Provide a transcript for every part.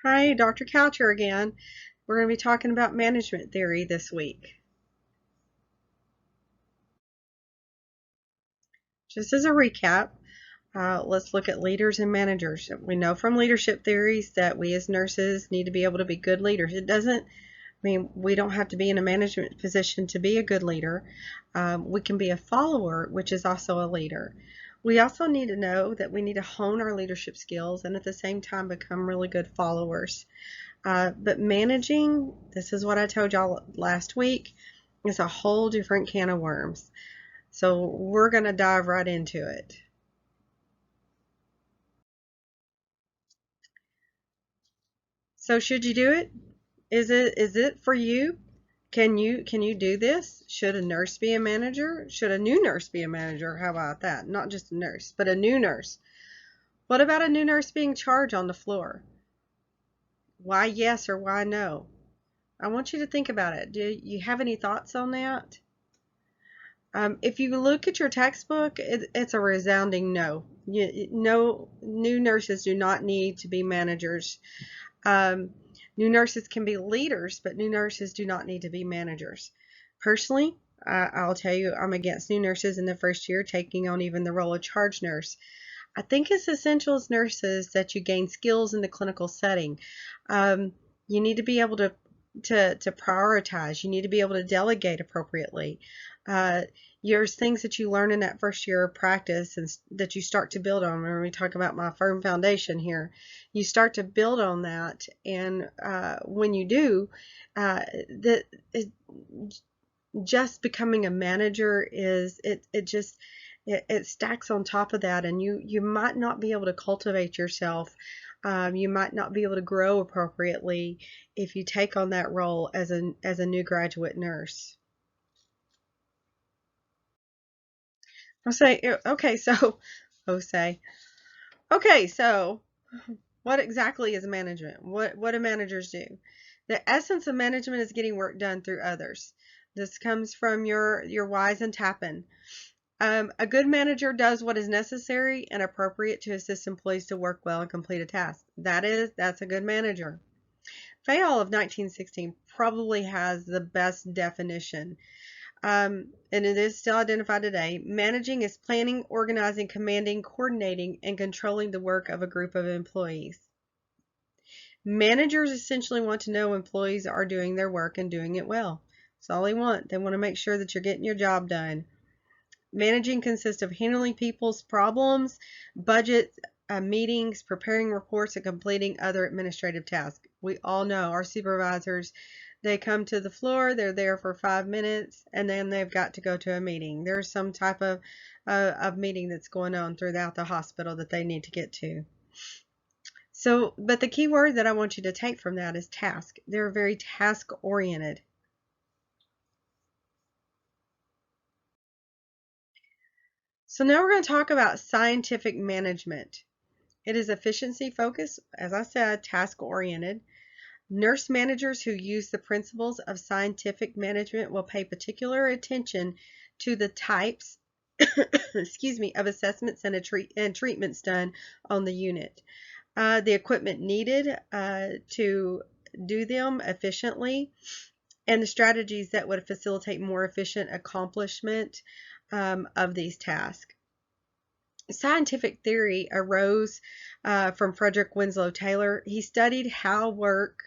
Hi, Dr. Coucher again. We're going to be talking about management theory this week. Just as a recap, let's look at leaders and managers. We know from leadership theories that we as nurses need to be able to be good leaders. It doesn't mean we don't have to be in a management position to be a good leader. We can be a follower, which is also a leader. We also need to know that we need to hone our leadership skills and at the same time become really good followers. But managing, this is what I told y'all last week, is a whole different can of worms. So we're going to dive right into it. So should you do it? Is it for you? Can you do this? Should a nurse be a manager? Should a new nurse be a manager? How about that? Not just a nurse, but a new nurse. What about a new nurse being charged on the floor? Why yes or why no? I want you to think about it. Do you have any thoughts on that? If you look at your textbook, it's a resounding no. No, new nurses do not need to be managers. Um, New nurses can be leaders, but new nurses do not need to be managers. Personally, I'll tell you, I'm against new nurses in the first year taking on even the role of charge nurse. I think it's essential as nurses that you gain skills in the clinical setting. You need to be able to prioritize. You need to be able to delegate appropriately. Uh, there's things that you learn in that first year of practice and that you start to build on. When we talk about my firm foundation here, you start to build on that, and when you do, that just becoming a manager is it stacks on top of that, and you might not be able to cultivate yourself. You might not be able to grow appropriately if you take on that role as a new graduate nurse. I'll say, okay, so, Jose, okay, so what exactly is management? What do managers do? The essence of management is getting work done through others. This comes from your Wise and Tappan. A good manager does what is necessary and appropriate to assist employees to work well and complete a task. That's a good manager. Fayol of 1916 probably has the best definition, and it is still identified today. Managing is planning, organizing, commanding, coordinating, and controlling the work of a group of employees. Managers essentially want to know employees are doing their work and doing it well. That's all they want. They want to make sure that you're getting your job done. Managing consists of handling people's problems, budget meetings, preparing reports, and completing other administrative tasks. We all know our supervisors, they come to the floor, they're there for 5 minutes, and then they've got to go to a meeting. There's some type of meeting that's going on throughout the hospital that they need to get to. So, but the key word that I want you to take from that is task. They're very task oriented. So now we're going to talk about scientific management. It is efficiency focused, as I said, task oriented. Nurse managers who use the principles of scientific management will pay particular attention to the types excuse me, of assessments and treatments done on the unit. The equipment needed to do them efficiently, and the strategies that would facilitate more efficient accomplishment of these tasks. Scientific theory arose from Frederick Winslow Taylor. He studied how work.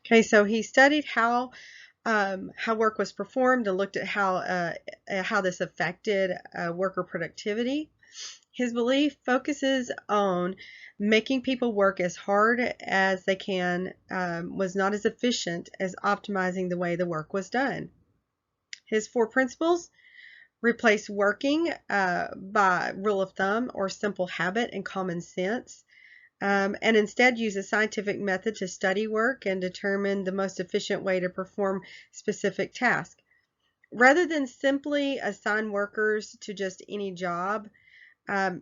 Okay, so he studied how work was performed and looked at how this affected worker productivity. His belief focuses on making people work as hard as they can, was not as efficient as optimizing the way the work was done. His 4 principles: replace working by rule of thumb or simple habit and common sense, and instead use a scientific method to study work and determine the most efficient way to perform specific tasks. Rather than simply assign workers to just any job,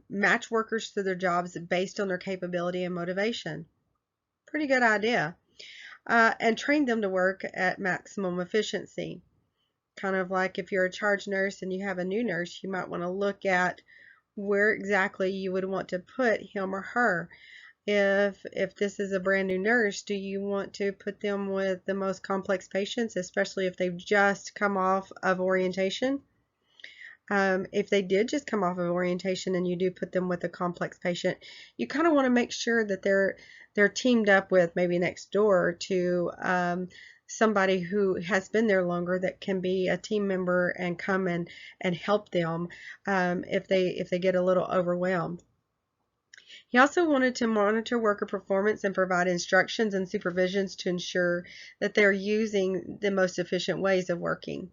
match workers to their jobs based on their capability and motivation. Pretty good idea. And train them to work at maximum efficiency. Kind of like if you're a charge nurse and you have a new nurse, you might want to look at where exactly you would want to put him or her. If this is a brand new nurse, do you want to put them with the most complex patients, especially if they've just come off of orientation? If they did just come off of orientation and you do put them with a complex patient, you kind of want to make sure that they're teamed up with maybe next door to somebody who has been there longer that can be a team member and come and help them if they get a little overwhelmed. He also wanted to monitor worker performance and provide instructions and supervisions to ensure that they're using the most efficient ways of working.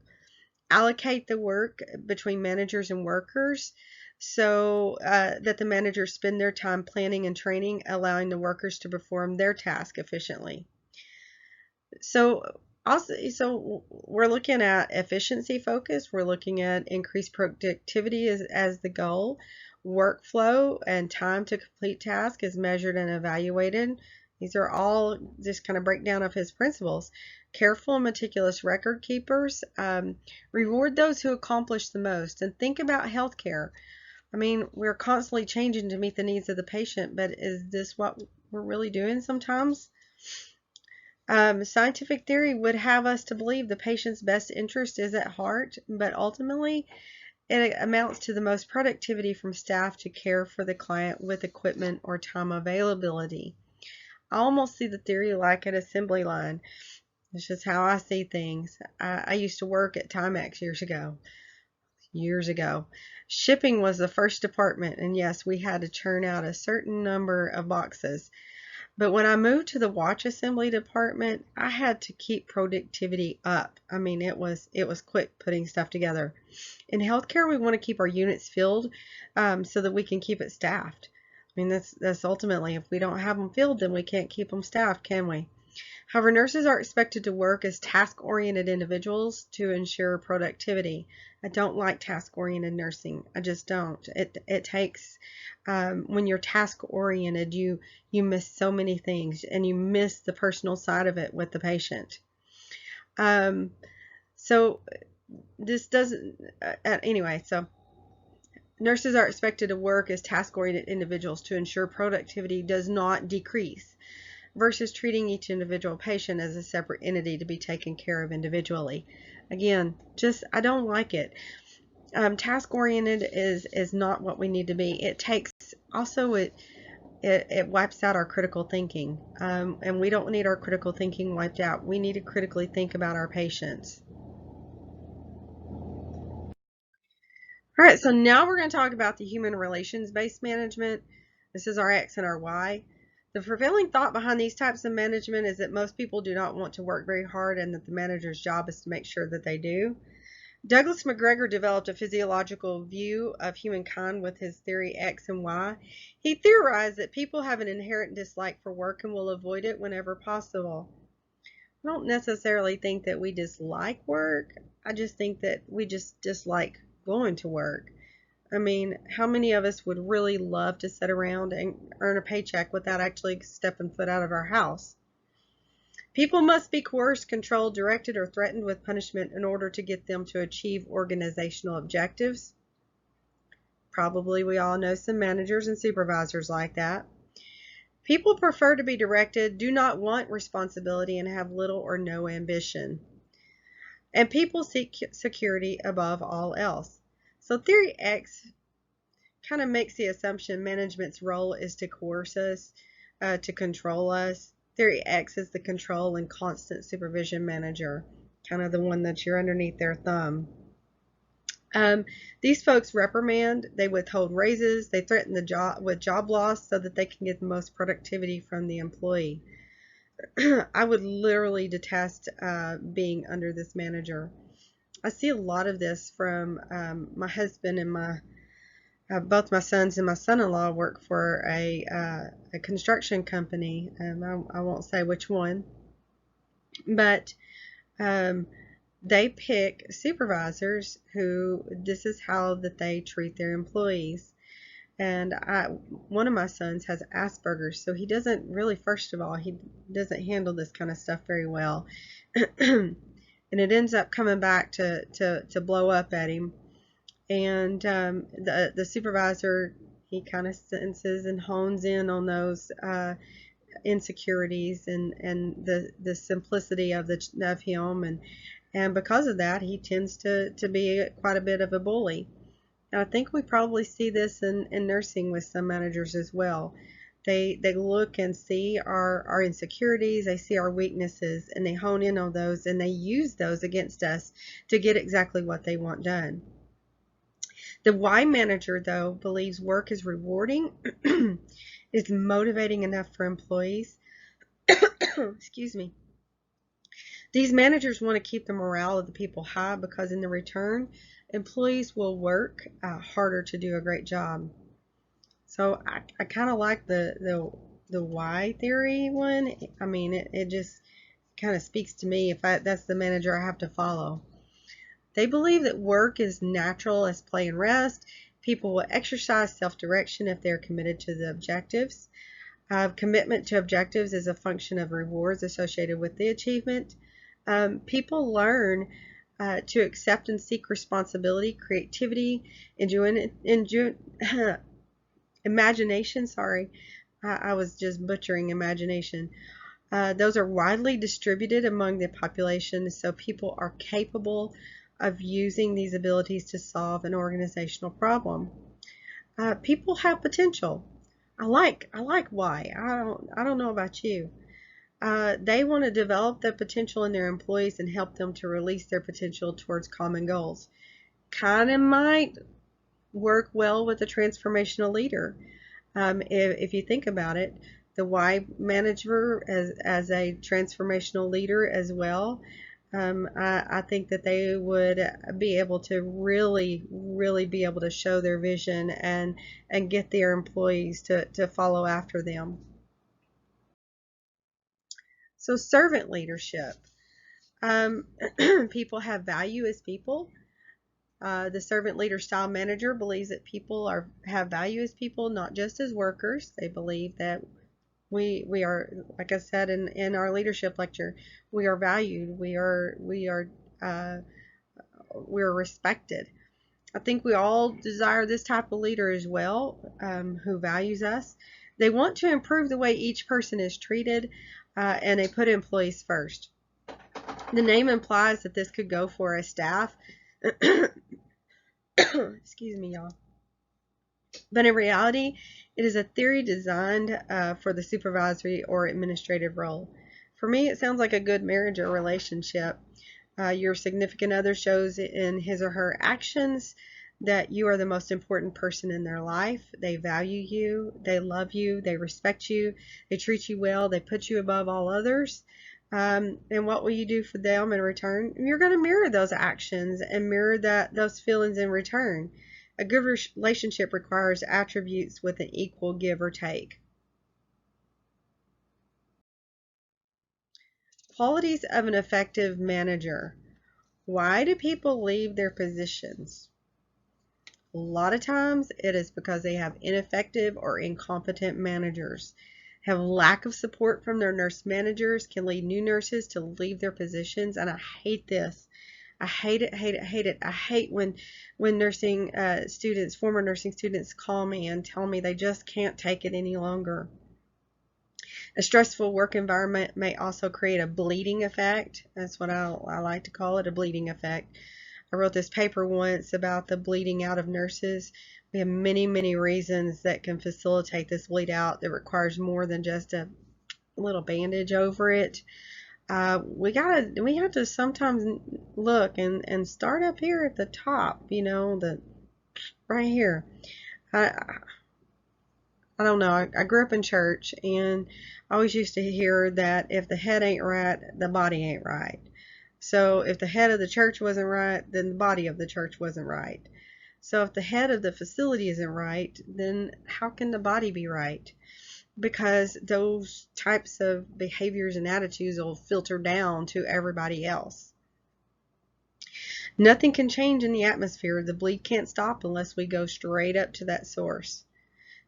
Allocate the work between managers and workers so that the managers spend their time planning and training, allowing the workers to perform their task efficiently. So we're looking at efficiency focus. We're looking at increased productivity as the goal. Workflow and time to complete task is measured and evaluated. These are all just kind of breakdown of his principles. Careful and meticulous record keepers. Reward those who accomplish the most. And think about healthcare. I mean, we're constantly changing to meet the needs of the patient, but is this what we're really doing sometimes? Scientific theory would have us to believe the patient's best interest is at heart, but ultimately it amounts to the most productivity from staff to care for the client with equipment or time availability. I almost see the theory like an assembly line. It's just how I see things. I used to work at Timex years ago. Shipping was the first department, and yes, we had to churn out a certain number of boxes. But when I moved to the watch assembly department, I had to keep productivity up. I mean, it was quick putting stuff together. In healthcare, we want to keep our units filled so that we can keep it staffed. I mean, that's ultimately, if we don't have them filled, then we can't keep them staffed, can we? However, nurses are expected to work as task-oriented individuals to ensure productivity. I don't like task-oriented nursing. I just don't. It takes when you're task-oriented, you miss so many things, and you miss the personal side of it with the patient. So this doesn't anyway. So nurses are expected to work as task-oriented individuals to ensure productivity does not decrease, versus treating each individual patient as a separate entity to be taken care of individually. Again, I don't like it. Task-oriented is not what we need to be. It takes, also it wipes out our critical thinking. And we don't need our critical thinking wiped out. We need to critically think about our patients. All right, so now we're going to talk about the human relations-based management. This is our X and our Y. The prevailing thought behind these types of management is that most people do not want to work very hard and that the manager's job is to make sure that they do. Douglas McGregor developed a physiological view of humankind with his theory X and Y. He theorized that people have an inherent dislike for work and will avoid it whenever possible. I don't necessarily think that we dislike work. I just think that we just dislike going to work. I mean, how many of us would really love to sit around and earn a paycheck without actually stepping foot out of our house? People must be coerced, controlled, directed, or threatened with punishment in order to get them to achieve organizational objectives. Probably we all know some managers and supervisors like that. People prefer to be directed, do not want responsibility, and have little or no ambition. And people seek security above all else. So theory X kind of makes the assumption management's role is to coerce us, to control us. Theory X is the control and constant supervision manager, kind of the one that you're underneath their thumb. These folks reprimand, they withhold raises, they threaten the job with job loss so that they can get the most productivity from the employee. I would literally detest being under this manager. I see a lot of this from my husband and both my sons and my son-in-law work for a construction company. I won't say which one, but they pick supervisors who this is how that they treat their employees. And one of my sons has Asperger's, so he doesn't really, first of all, he doesn't handle this kind of stuff very well. And it ends up coming back to blow up at him. And the supervisor, he kind of senses and hones in on those insecurities and the simplicity of him, and because of that, he tends to be quite a bit of a bully. And I think we probably see this in nursing with some managers as well. They look and see our insecurities, they see our weaknesses, and they hone in on those, and they use those against us to get exactly what they want done. The Y manager, though, believes work is rewarding, is motivating enough for employees. Excuse me. These managers want to keep the morale of the people high because in the return, employees will work harder to do a great job. So I kind of like the why theory one. I mean, it just kind of speaks to me if that's the manager I have to follow. They believe that work is natural as play and rest. People will exercise self-direction if they're committed to the objectives. Commitment to objectives is a function of rewards associated with the achievement. People learn to accept and seek responsibility, creativity, imagination. Sorry, I was just butchering imagination. Those are widely distributed among the population, so people are capable of using these abilities to solve an organizational problem. People have potential. I like why. I don't know about you. They want to develop the potential in their employees and help them to release their potential towards common goals. Kind of might work well with a transformational leader. If you think about it, the Y manager as a transformational leader as well, I think that they would be able to really be able to show their vision and get their employees to follow after them. So servant leadership. Um, People have value as people. The servant leader style manager believes that people have value as people, not just as workers. They believe that we are, like I said in our leadership lecture, we are valued. Uh, we're respected. I think we all desire this type of leader as well, who values us. They want to improve the way each person is treated, and they put employees first. The name implies that this could go for a staff. Excuse me, y'all. But in reality, it is a theory designed for the supervisory or administrative role. For me, it sounds like a good marriage or relationship. Your significant other shows in his or her actions that you are the most important person in their life. They value you, they love you, they respect you, they treat you well, they put you above all others. And what will you do for them in return? You're going to mirror those actions and mirror those feelings in return. A good relationship requires attributes with an equal give or take. Qualities of an effective manager. Why do people leave their positions? A lot of times it is because they have ineffective or incompetent managers, have lack of support from their nurse managers, can lead new nurses to leave their positions, and I hate this. I hate it, hate it, hate it. I hate when nursing students, former nursing students, call me and tell me they just can't take it any longer. A stressful work environment may also create a bleeding effect. That's what I like to call it, a bleeding effect. I wrote this paper once about the bleeding out of nurses. We have many reasons that can facilitate this bleed out that requires more than just a little bandage over it. We have to sometimes look and start up here at the top, right here. I, I don't know. I grew up in church, and I always used to hear that if the head ain't right, the body ain't right. So if the head of the church wasn't right, then the body of the church wasn't right. So if the head of the facility isn't right, then how can the body be right? Because those types of behaviors and attitudes will filter down to everybody else. Nothing can change in the atmosphere. The bleed can't stop unless we go straight up to that source.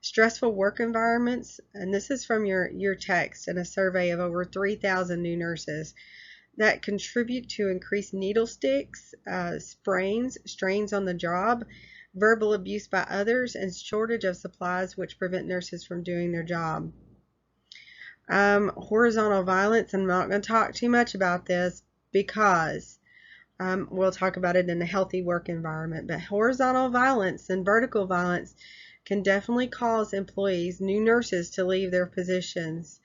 Stressful work environments, and this is from your text and a survey of over 3,000 new nurses. that contribute to increased needle sticks, sprains, strains on the job, verbal abuse by others, and shortage of supplies which prevent nurses from doing their job. Horizontal violence, I'm not going to talk too much about this because we'll talk about it in a healthy work environment, but horizontal violence and vertical violence can definitely cause employees, new nurses, to leave their positions.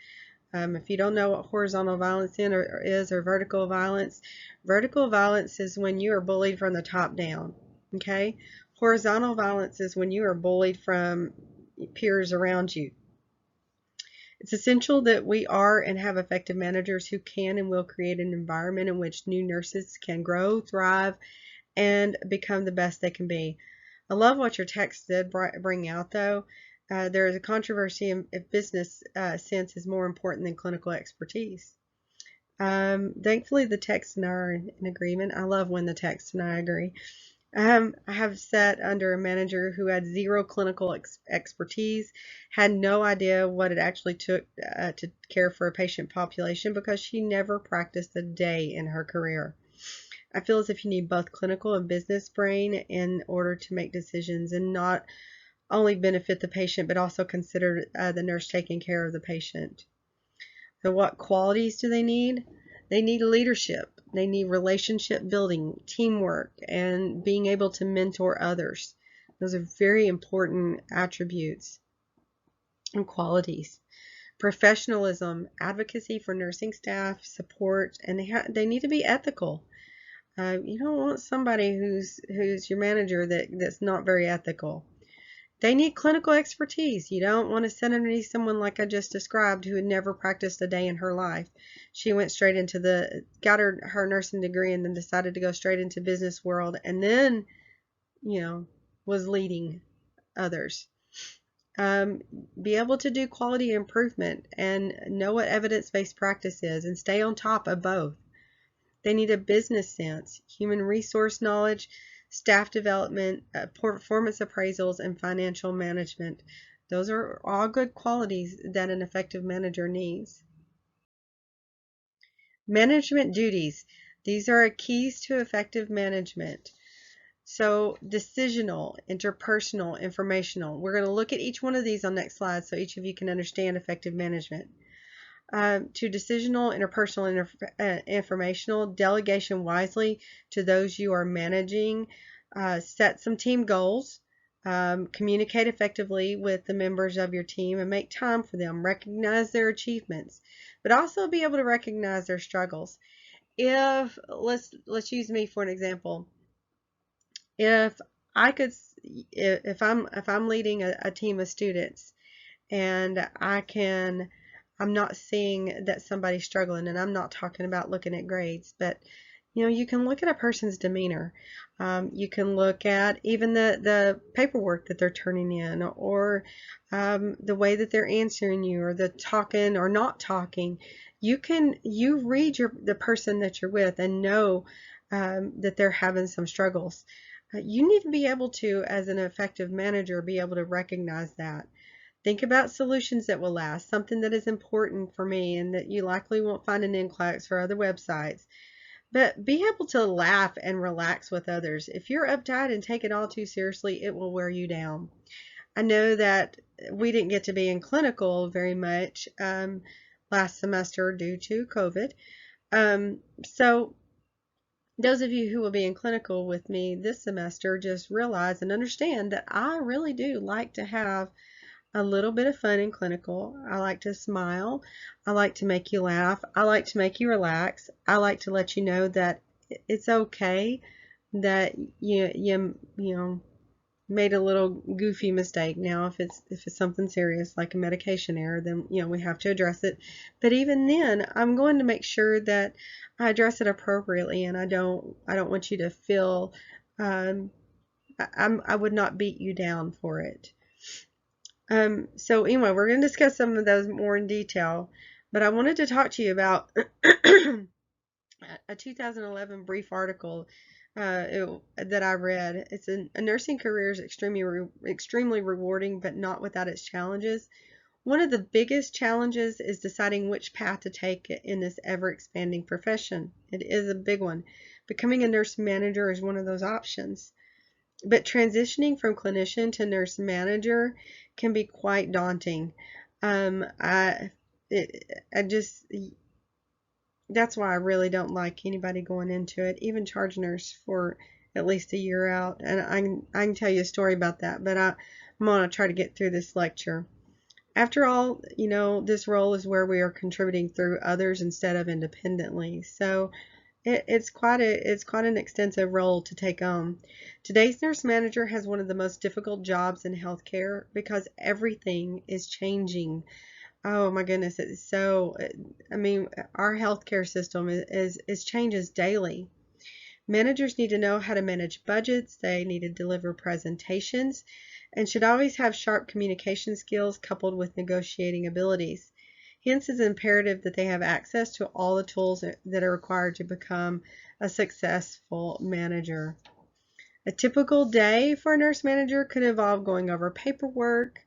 If you don't know what horizontal violence is or vertical violence is when you are bullied from the top down. Okay? Horizontal violence is when you are bullied from peers around you. It's essential that we are and have effective managers who can and will create an environment in which new nurses can grow, thrive, and become the best they can be. I love what your text did bring out, though. There is a controversy if business sense is more important than clinical expertise. Thankfully, the text and I are in agreement. I love when the text and I agree. I have sat under a manager who had zero clinical expertise, had no idea what it actually took to care for a patient population because she never practiced a day in her career. I feel as if you need both clinical and business brain in order to make decisions and not only benefit the patient but also consider the nurse taking care of the patient. So what qualities do they need? They need leadership. They need relationship building, teamwork, and being able to mentor others. Those are very important attributes and qualities. Professionalism, advocacy for nursing staff, support, and they need to be ethical. You don't want somebody who's your manager that's not very ethical. They need clinical expertise. You don't want to sit underneath someone like I just described who had never practiced a day in her life. She went straight into got her nursing degree and then decided to go straight into business world and then, was leading others. Be able to do quality improvement and know what evidence-based practice is and stay on top of both. They need a business sense, human resource knowledge, staff development, performance appraisals, and financial management. Those are all good qualities that an effective manager needs. Management duties. These are keys to effective management. So decisional, interpersonal, informational. We're going to look at each one of these on next slide so each of you can understand effective management. To decisional, interpersonal, and informational, delegation wisely to those you are managing, set some team goals, communicate effectively with the members of your team and make time for them, recognize their achievements, but also be able to recognize their struggles. Let's use me for an example. If I could, if I'm leading a team of students and I'm not seeing that somebody's struggling, and I'm not talking about looking at grades, but you can look at a person's demeanor. You can look at even the paperwork that they're turning in, or the way that they're answering you, or the talking or not talking. You read the person that you're with and know that they're having some struggles. You need to be able to, as an effective manager, be able to recognize that. Think about solutions that will last, something that is important for me and that you likely won't find in NCLEX or other websites. But be able to laugh and relax with others. If you're uptight and take it all too seriously, it will wear you down. I know that we didn't get to be in clinical very much last semester due to COVID. So those of you who will be in clinical with me this semester, just realize and understand that I really do like to have a little bit of fun in clinical. I like to smile. I like to make you laugh. I like to make you relax. I like to let you know that it's okay that you made a little goofy mistake. Now, if it's something serious like a medication error, then we have to address it. But even then, I'm going to make sure that I address it appropriately, and I don't want you to feel I would not beat you down for it. So anyway, we're going to discuss some of those more in detail, but I wanted to talk to you about a 2011 brief article that I read. A nursing career is extremely rewarding, but not without its challenges. One of the biggest challenges is deciding which path to take in this ever-expanding profession. It is a big one. Becoming a nurse manager is one of those options. But transitioning from clinician to nurse manager can be quite daunting. Um, I, I just, that's why I really don't like anybody going into it, even charge nurse for at least a year out. And I can tell you a story about that, but I'm going to try to get through this lecture. After all, this role is where we are contributing through others instead of independently. So it's quite an extensive role to take on. Today's nurse manager has one of the most difficult jobs in healthcare because everything is changing. Oh my goodness, it's so, I mean, our healthcare system is changes daily. Managers need to know how to manage budgets, they need to deliver presentations, and should always have sharp communication skills coupled with negotiating abilities. Hence, it's imperative that they have access to all the tools that are required to become a successful manager. A typical day for a nurse manager could involve going over paperwork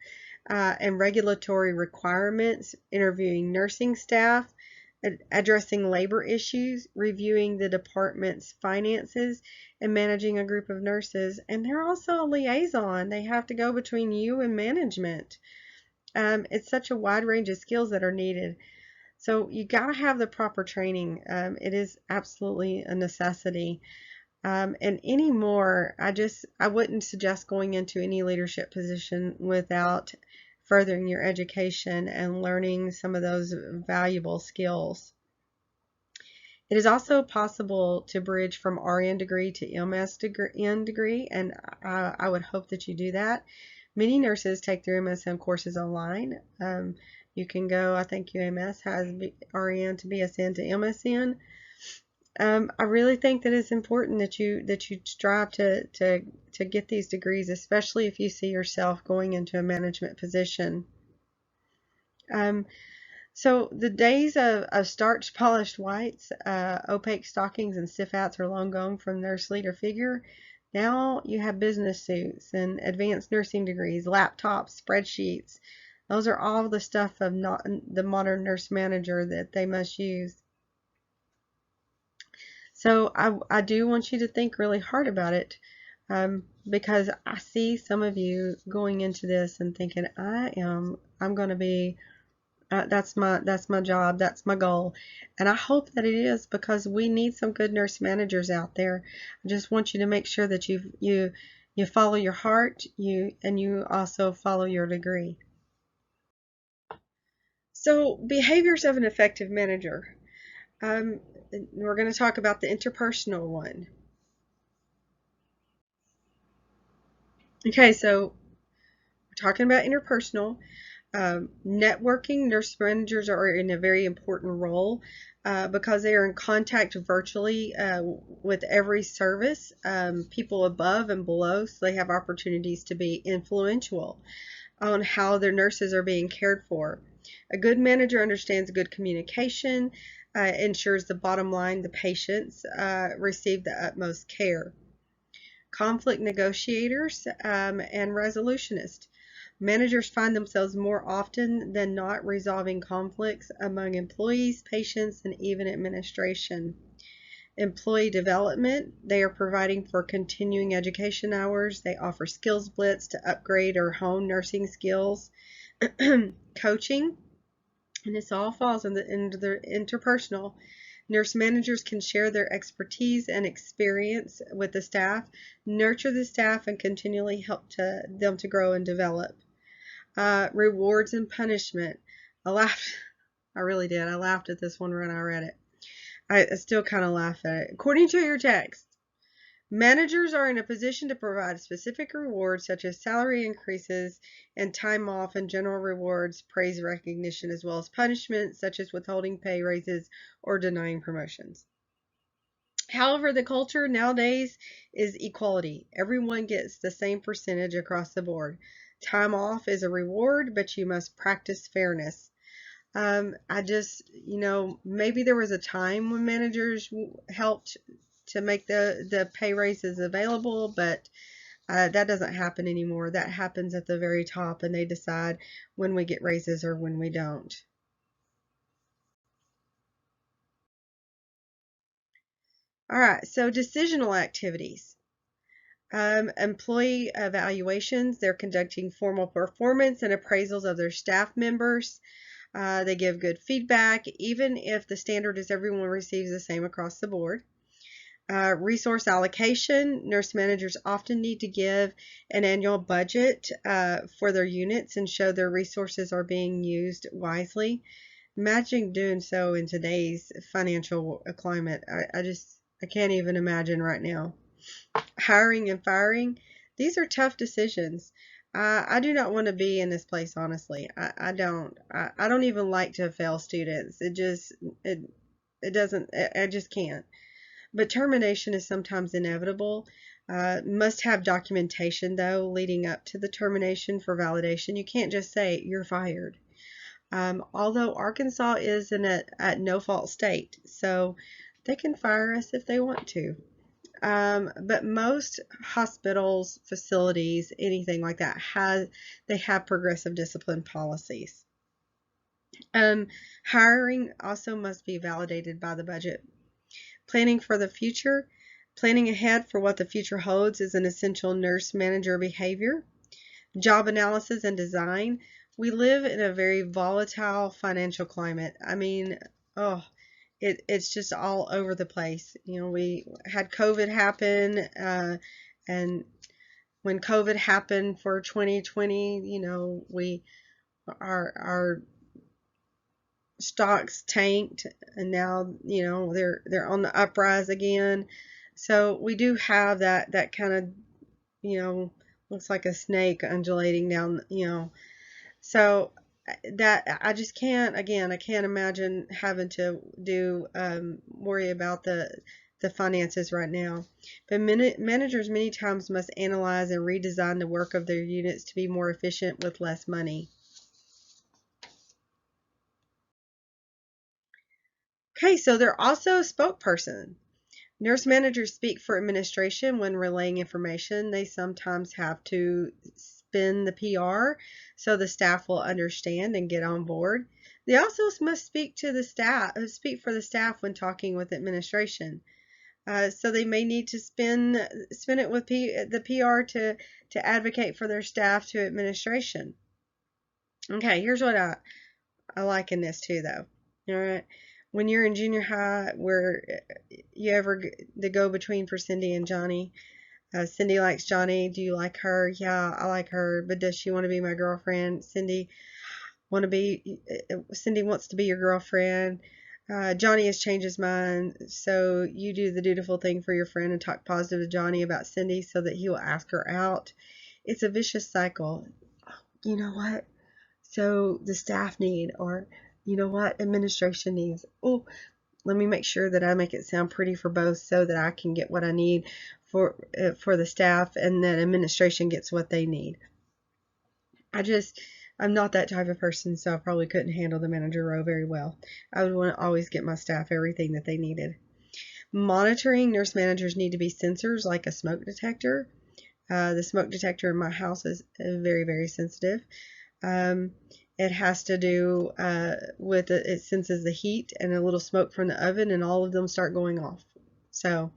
and regulatory requirements, interviewing nursing staff, addressing labor issues, reviewing the department's finances, and managing a group of nurses. And they're also a liaison. They have to go between you and management. It's such a wide range of skills that are needed. So you got to have the proper training. It is absolutely a necessity. And anymore, I wouldn't suggest going into any leadership position without furthering your education and learning some of those valuable skills. It is also possible to bridge from RN degree to MS degree, and I would hope that you do that. Many nurses take their MSN courses online. You can go, I think UMS has RN to BSN to MSN. I really think that it's important that you strive to get these degrees, especially if you see yourself going into a management position. So the days of starched polished whites, opaque stockings, and stiff hats are long gone from nurse leader figure. Now you have business suits and advanced nursing degrees, laptops, spreadsheets. Those are all the stuff of not the modern nurse manager that they must use. So I do want you to think really hard about it, because I see some of you going into this and thinking, I'm going to be, that's my job, that's my goal. And I hope that it is, because we need some good nurse managers out there. I just want you to make sure that you follow your heart, and you also follow your degree. So behaviors of an effective manager. We're going to talk about the interpersonal one. Okay, so we're talking about interpersonal. Networking, nurse managers are in a very important role because they are in contact virtually with every service, people above and below, so they have opportunities to be influential on how their nurses are being cared for. A good manager understands good communication, ensures the bottom line, the patients receive the utmost care. Conflict negotiators and resolutionists. Managers find themselves more often than not resolving conflicts among employees, patients, and even administration. Employee development, they are providing for continuing education hours. They offer skills blitz to upgrade or hone nursing skills. Coaching, and this all falls into the interpersonal. Nurse managers can share their expertise and experience with the staff, nurture the staff, and continually help them to grow and develop. Rewards and punishment. I laughed. I really did. I laughed at this one when I read it. I still kind of laugh at it. According to your text, managers are in a position to provide specific rewards such as salary increases and time off, and general rewards, praise, recognition, as well as punishment such as withholding pay raises or denying promotions. However, the culture nowadays is equality. Everyone gets the same percentage across the board. Time off is a reward, but you must practice fairness. Maybe there was a time when managers helped to make the pay raises available, but That doesn't happen anymore. That happens at the very top, and they decide when we get raises or when we don't. All right, so decisional activities. Employee evaluations, they're conducting formal performance and appraisals of their staff members. They give good feedback, even if the standard is everyone receives the same across the board. Resource allocation, nurse managers often need to give an annual budget for their units and show their resources are being used wisely. Imagine doing so in today's financial climate. I can't even imagine right now. Hiring and firing, these are tough decisions. I do not want to be in this place, honestly. I don't. I don't even like to fail students. It, it doesn't, I just can't. But termination is sometimes inevitable. Must have documentation, though, leading up to the termination for validation. You can't just say you're fired. Although Arkansas is in a at no fault state, so they can fire us if they want to. But most hospitals, facilities, anything like that, they have progressive discipline policies. Um, Hiring also must be validated by the budget. Planning for the future, planning ahead for what the future holds is an essential nurse manager behavior. Job analysis and design. We live in a very volatile financial climate. I mean, oh, it's just all over the place. You know, we had COVID happen, and when COVID happened for 2020, you know, our stocks tanked, and now you know they're on the uprise again. So we do have that kind of, you know, looks like a snake undulating down, you know. So that I just can't, again, I can't imagine having to do worry about the finances right now. But managers many times must analyze and redesign the work of their units to be more efficient with less money. Okay, so they're also a spokesperson. Nurse managers speak for administration when relaying information. They sometimes have to spin the PR so the staff will understand and get on board. They also must speak to the staff, speak for the staff when talking with administration. So they may need to spin it with the PR to advocate for their staff to administration. Okay, here's what I like in this too, though. All right. When you're in junior high, where you ever the go between for Cindy and Johnny, Cindy likes Johnny. Do you like her? Yeah, I like her. But does she want to be my girlfriend? Cindy wants to be your girlfriend. Johnny has changed his mind, so you do the dutiful thing for your friend and talk positive to Johnny about Cindy so that he will ask her out. It's a vicious cycle. You know what? So the staff need, or you know what, administration needs. Oh, let me make sure that I make it sound pretty for both so that I can get what I need for the staff, and then administration gets what they need. I'm not that type of person, so I probably couldn't handle the manager role very well. I would want to always get my staff everything that they needed. Monitoring, nurse managers need to be sensors like a smoke detector. The smoke detector in my house is very, very sensitive. Um, it has to do with it senses the heat and a little smoke from the oven, and all of them start going off. So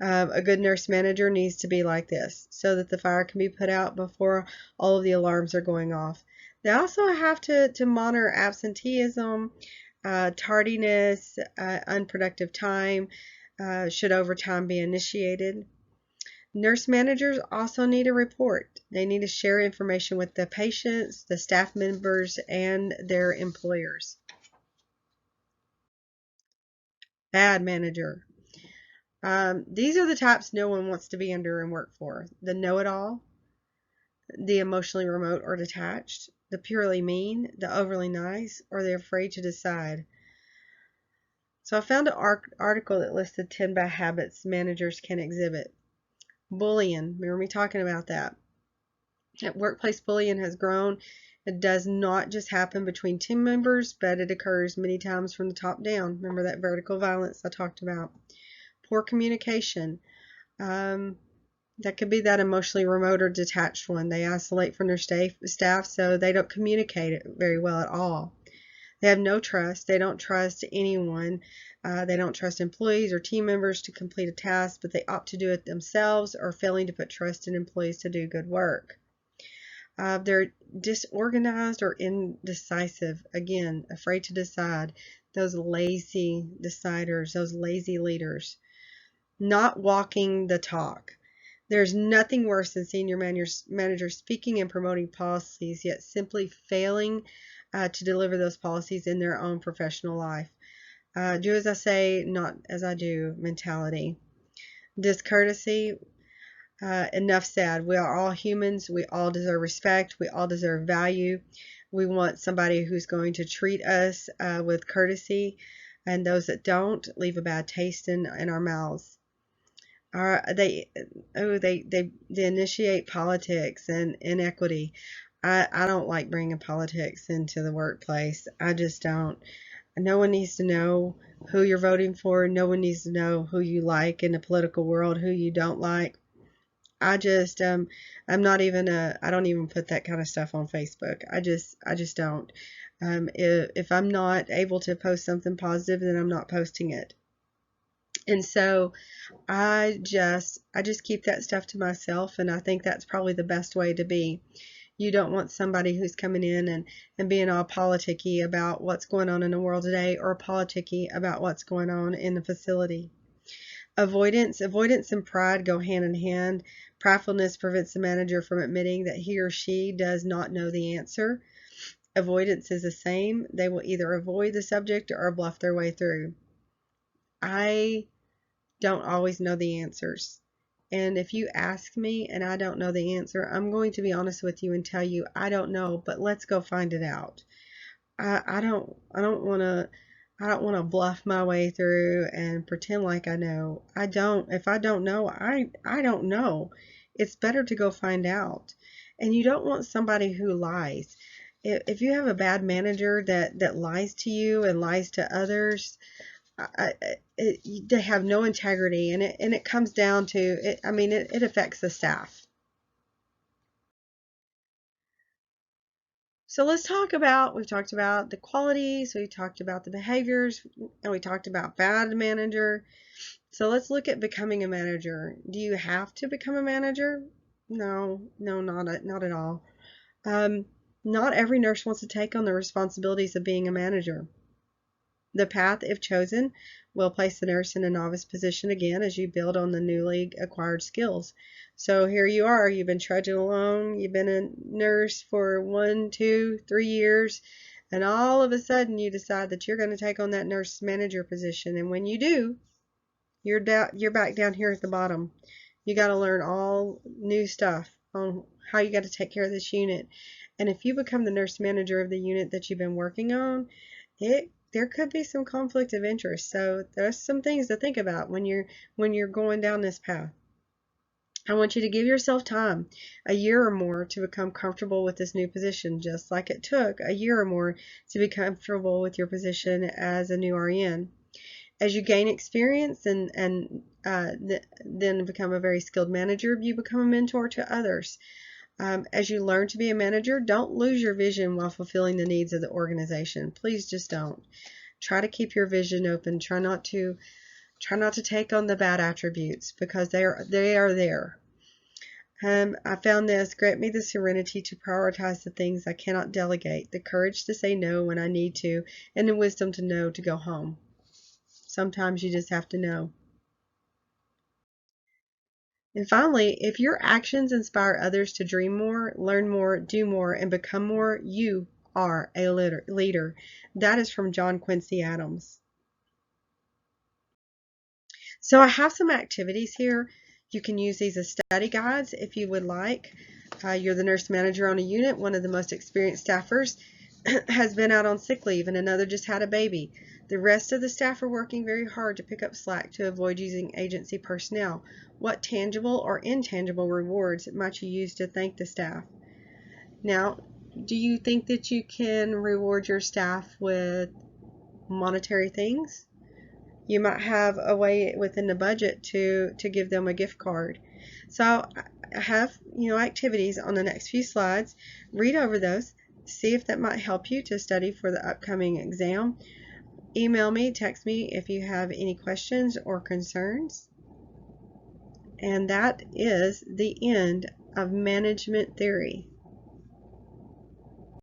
a good nurse manager needs to be like this so that the fire can be put out before all of the alarms are going off. They also have to monitor absenteeism, tardiness, unproductive time, should overtime be initiated. Nurse managers also need a report. They need to share information with the patients, the staff members, and their employers. Bad manager. These are the types no one wants to be under and work for. The know-it-all, the emotionally remote or detached, the purely mean, the overly nice, or the afraid to decide. So I found an article that listed 10 bad habits managers can exhibit. Bullying. Remember me talking about that. Workplace bullying has grown. It does not just happen between team members, but it occurs many times from the top down. Remember that vertical violence I talked about. Poor communication. Um, That could be that emotionally remote or detached one. They isolate from their staff, so they don't communicate it very well at all. They have no trust. They don't trust anyone. They don't trust employees or team members to complete a task, but they opt to do it themselves or failing to put trust in employees to do good work. They're disorganized or indecisive. Again, afraid to decide. Those lazy deciders, those lazy leaders. Not walking the talk. There's nothing worse than senior managers speaking and promoting policies, yet simply failing to deliver those policies in their own professional life. Do as I say, not as I do mentality. Discourtesy, enough said. We are all humans. We all deserve respect. We all deserve value. We want somebody who's going to treat us with courtesy, and those that don't leave a bad taste in our mouths. They initiate politics and inequity. I don't like bringing politics into the workplace. I just don't. No one needs to know who you're voting for. No one needs to know who you like in the political world, who you don't like. I'm not even I don't even put that kind of stuff on Facebook. I just don't. If I'm not able to post something positive, then I'm not posting it. And so I just keep that stuff to myself, and I think that's probably the best way to be. You don't want somebody who's coming in and being all politicky about what's going on in the world today, or politicky about what's going on in the facility. Avoidance and pride go hand in hand. Pridefulness prevents the manager from admitting that he or she does not know the answer. Avoidance is the same. They will either avoid the subject or bluff their way through. I don't always know the answers. And if you ask me and I don't know the answer, I'm going to be honest with you and tell you I don't know, but let's go find it out. I don't want to bluff my way through and pretend like I know. I don't. If I don't know, I don't know. It's better to go find out. And you don't want somebody who lies. If you have a bad manager that lies to you and lies to others, they have no integrity, and it comes down to it. I mean, it affects the staff. So let's talk about, we've talked about the qualities, we talked about the behaviors, and we talked about bad manager. So let's look at becoming a manager. Do you have to become a manager? No, not at all. Um, Not every nurse wants to take on the responsibilities of being a manager. The path, if chosen, will place the nurse in a novice position again as you build on the newly acquired skills. So here you are, you've been trudging along, you've been a nurse for 1, 2, 3 years, and all of a sudden you decide that you're going to take on that nurse manager position. And when you do, you're back down here at the bottom. You got to learn all new stuff on how you got to take care of this unit. And if you become the nurse manager of the unit that you've been working on, there could be some conflict of interest. So there's some things to think about when you're going down this path. I want you to give yourself time, a year or more, to become comfortable with this new position, just like it took a year or more to be comfortable with your position as a new RN. As you gain experience and then become a very skilled manager, you become a mentor to others. As you learn to be a manager, don't lose your vision while fulfilling the needs of the organization. Please just don't. Try to keep your vision open. Try not to take on the bad attributes, because they are there. I found this: grant me the serenity to prioritize the things I cannot delegate, the courage to say no when I need to, and the wisdom to know to go home. Sometimes you just have to know. And finally, if your actions inspire others to dream more, learn more, do more, and become more, you are a leader. That is from John Quincy Adams. So I have some activities here. You can use these as study guides if you would like. You're the nurse manager on a unit. One of the most experienced staffers has been out on sick leave, and another just had a baby. The rest of the staff are working very hard to pick up slack to avoid using agency personnel. What tangible or intangible rewards might you use to thank the staff? Now, do you think that you can reward your staff with monetary things? You might have a way within the budget to give them a gift card. So I have, activities on the next few slides. Read over those. See if that might help you to study for the upcoming exam. Email me, text me if you have any questions or concerns. And that is the end of management theory.